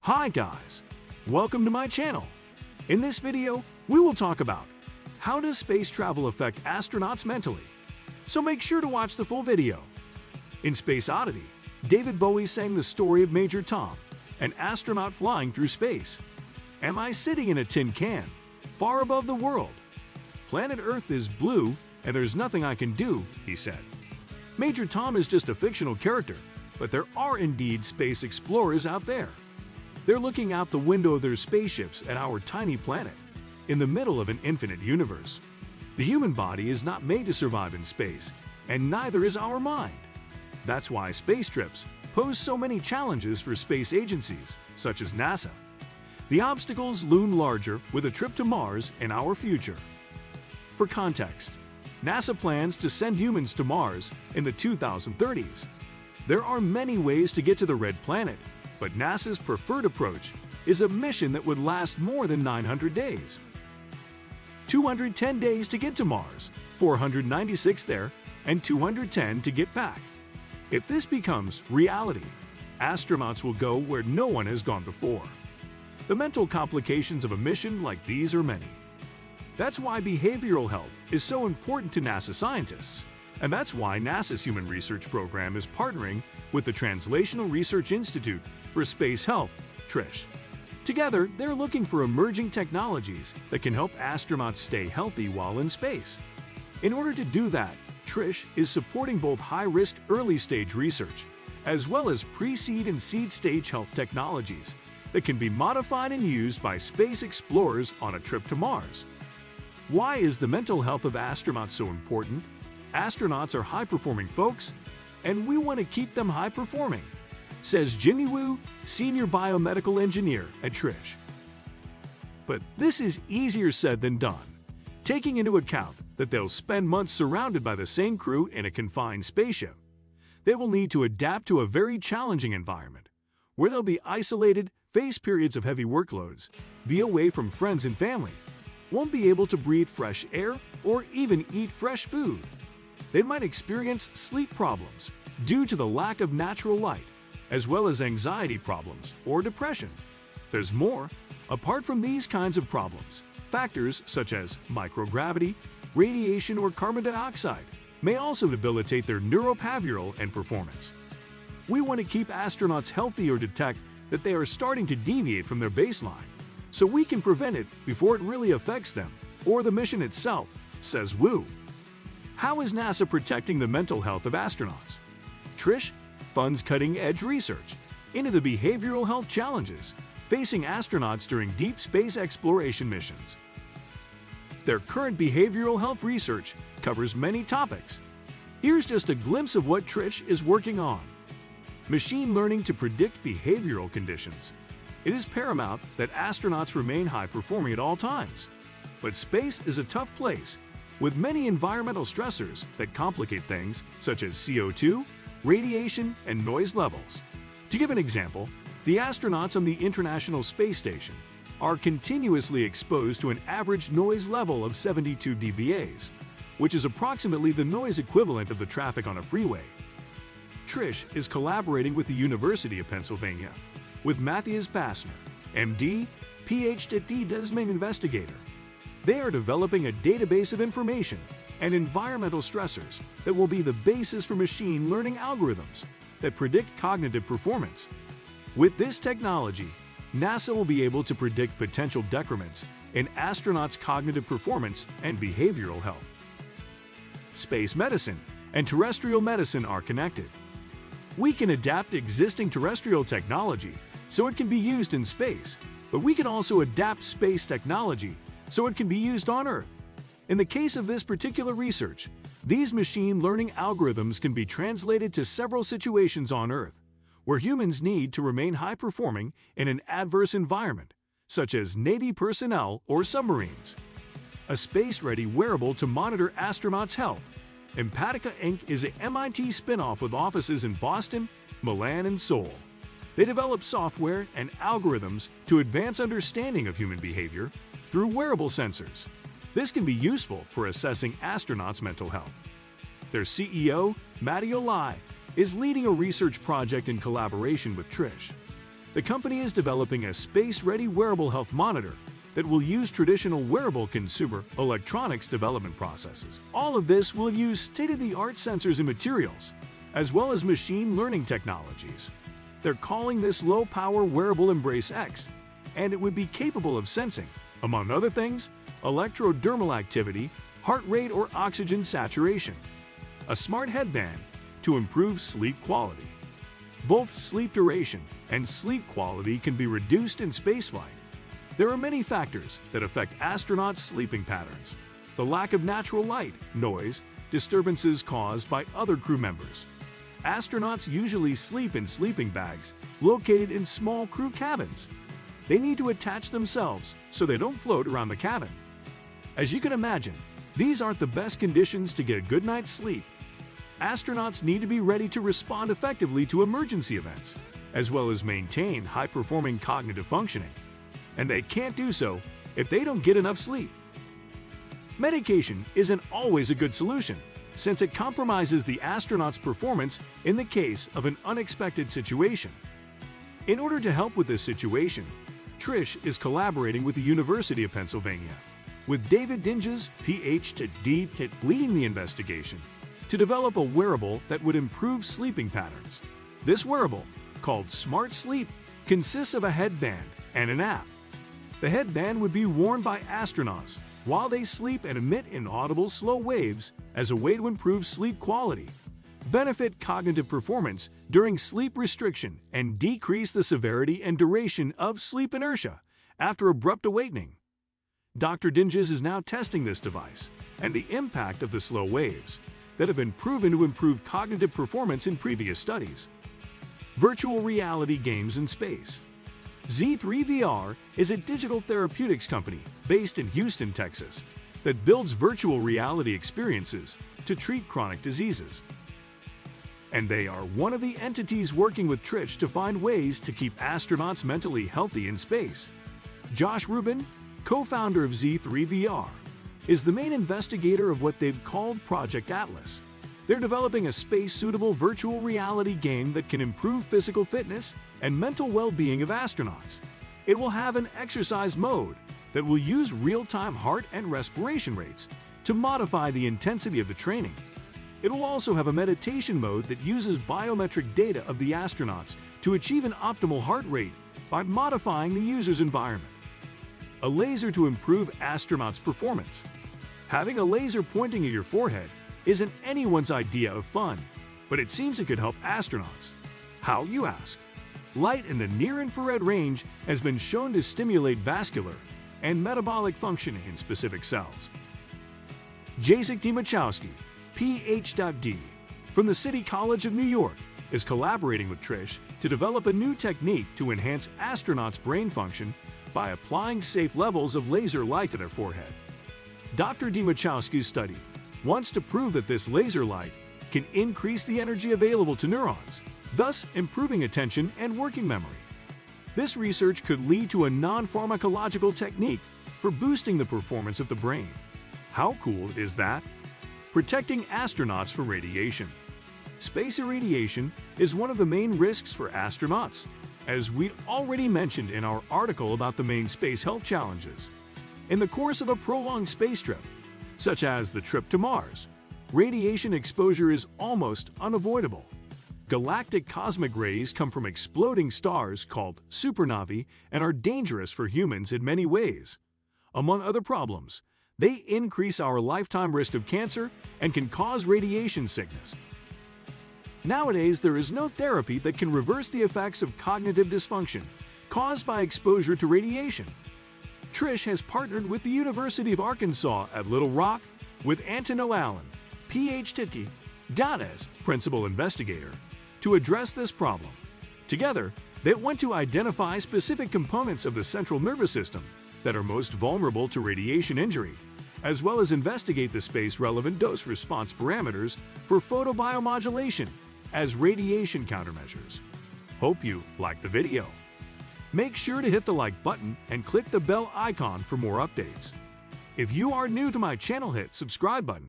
Hi guys, welcome to my channel. In this video, we will talk about how does space travel affect astronauts mentally. So make sure to watch the full video. In Space Oddity, David Bowie sang the story of Major Tom, an astronaut flying through space. Am I sitting in a tin can, far above the world? Planet Earth is blue and there's nothing I can do, he said. Major Tom is just a fictional character, but there are indeed space explorers out there. They're looking out the window of their spaceships at our tiny planet, in the middle of an infinite universe. The human body is not made to survive in space, and neither is our mind. That's why space trips pose so many challenges for space agencies, such as NASA. The obstacles loom larger with a trip to Mars in our future. For context, NASA plans to send humans to Mars in the 2030s. There are many ways to get to the Red Planet, but NASA's preferred approach is a mission that would last more than 900 days. 210 days to get to Mars, 496 there, and 210 to get back. If this becomes reality, astronauts will go where no one has gone before. The mental complications of a mission like these are many. That's why behavioral health is so important to NASA scientists, and that's why NASA's Human Research Program is partnering with the Translational Research Institute for Space Health, TRISH. Together, they're looking for emerging technologies that can help astronauts stay healthy while in space. In order to do that, TRISH is supporting both high-risk early-stage research, as well as pre-seed and seed-stage health technologies that can be modified and used by space explorers on a trip to Mars. Why is the mental health of astronauts so important? Astronauts are high-performing folks, and we want to keep them high-performing, says Jimmy Wu, Senior Biomedical Engineer at TRISH. But this is easier said than done, taking into account that they'll spend months surrounded by the same crew in a confined spaceship. They will need to adapt to a very challenging environment, where they'll be isolated, face periods of heavy workloads, be away from friends and family, won't be able to breathe fresh air or even eat fresh food. They might experience sleep problems due to the lack of natural light, as well as anxiety problems or depression. There's more. Apart from these kinds of problems, factors such as microgravity, radiation, or carbon dioxide may also debilitate their neurobehavioral and performance. We want to keep astronauts healthy or detect that they are starting to deviate from their baseline, so we can prevent it before it really affects them or the mission itself, says Wu. How is NASA protecting the mental health of astronauts? TRISH funds cutting-edge research into the behavioral health challenges facing astronauts during deep space exploration missions. Their current behavioral health research covers many topics. Here's just a glimpse of what TRISH is working on. Machine learning to predict behavioral conditions. It is paramount that astronauts remain high-performing at all times. But space is a tough place, with many environmental stressors that complicate things such as CO2, radiation, and noise levels. To give an example, the astronauts on the International Space Station are continuously exposed to an average noise level of 72 dBAs, which is approximately the noise equivalent of the traffic on a freeway. TRISH is collaborating with the University of Pennsylvania, with Matthias Passner, MD, PhD Desmond investigator. They are developing a database of information and environmental stressors that will be the basis for machine learning algorithms that predict cognitive performance. With this technology, NASA will be able to predict potential decrements in astronauts' cognitive performance and behavioral health. Space medicine and terrestrial medicine are connected. We can adapt existing terrestrial technology so it can be used in space, but we can also adapt space technology so it can be used on Earth. In the case of this particular research, these machine learning algorithms can be translated to several situations on Earth, where humans need to remain high-performing in an adverse environment, such as Navy personnel or submarines. A space-ready wearable to monitor astronauts' health. Empatica Inc. is an MIT spin-off with offices in Boston, Milan, and Seoul. They develop software and algorithms to advance understanding of human behavior through wearable sensors. This can be useful for assessing astronauts' mental health. Their CEO, Matteo Lai, is leading a research project in collaboration with TRISH. the company is developing a space-ready wearable health monitor that will use traditional wearable consumer electronics development processes. All of this will use state-of-the-art sensors and materials, as well as machine learning technologies. They're calling this low-power wearable Embrace X, and it would be capable of sensing, among other things, electrodermal activity, heart rate or oxygen saturation. A smart headband to improve sleep quality. Both sleep duration and sleep quality can be reduced in spaceflight. There are many factors that affect astronauts' sleeping patterns. The lack of natural light, noise, disturbances caused by other crew members. Astronauts usually sleep in sleeping bags located in small crew cabins. They need to attach themselves so they don't float around the cabin. As you can imagine, these aren't the best conditions to get a good night's sleep. Astronauts need to be ready to respond effectively to emergency events, as well as maintain high-performing cognitive functioning. And they can't do so if they don't get enough sleep. Medication isn't always a good solution, since it compromises the astronaut's performance in the case of an unexpected situation. In order to help with this situation, Trish is collaborating with the University of Pennsylvania, with David Dinges, Ph.D., leading the investigation, to develop a wearable that would improve sleeping patterns. This wearable, called Smart Sleep, consists of a headband and an app. The headband would be worn by astronauts while they sleep and emit inaudible slow waves as a way to improve sleep quality, benefit cognitive performance during sleep restriction, and decrease the severity and duration of sleep inertia after abrupt awakening. Dr. Dinges is now testing this device and the impact of the slow waves that have been proven to improve cognitive performance in previous studies. Virtual reality games in space. Z3VR is a digital therapeutics company based in Houston, Texas, that builds virtual reality experiences to treat chronic diseases. And they are one of the entities working with Trish to find ways to keep astronauts mentally healthy in space. Josh Rubin, co-founder of Z3VR, is the main investigator of what they've called Project Atlas. They're developing a space-suitable virtual reality game that can improve physical fitness and mental well-being of astronauts. It will have an exercise mode that will use real-time heart and respiration rates to modify the intensity of the training. It will also have a meditation mode that uses biometric data of the astronauts to achieve an optimal heart rate by modifying the user's environment. A laser to improve astronauts' performance. Having a laser pointing at your forehead isn't anyone's idea of fun, but it seems it could help astronauts. How, you ask? Light in the near-infrared range has been shown to stimulate vascular and metabolic functioning in specific cells. Jacek Dimachowski, Ph.D., from the City College of New York, is collaborating with Trish to develop a new technique to enhance astronauts' brain function by applying safe levels of laser light to their forehead. Dr. Dimachowski's study wants to prove that this laser light can increase the energy available to neurons, thus improving attention and working memory. This research could lead to a non-pharmacological technique for boosting the performance of the brain. How cool is that? Protecting astronauts from radiation. Space irradiation is one of the main risks for astronauts, as we already mentioned in our article about the main space health challenges. In the course of a prolonged space trip, such as the trip to Mars, radiation exposure is almost unavoidable. Galactic cosmic rays come from exploding stars called supernovae and are dangerous for humans in many ways. Among other problems, they increase our lifetime risk of cancer and can cause radiation sickness. Nowadays, there is no therapy that can reverse the effects of cognitive dysfunction caused by exposure to radiation. Trish has partnered with the University of Arkansas at Little Rock with Antonio Allen, Ph.D., as principal investigator, to address this problem. Together, they want to identify specific components of the central nervous system that are most vulnerable to radiation injury, as well as investigate the space-relevant dose-response parameters for photobiomodulation as radiation countermeasures. Hope you liked the video. Make sure to hit the like button and click the bell icon for more updates. If you are new to my channel, hit subscribe button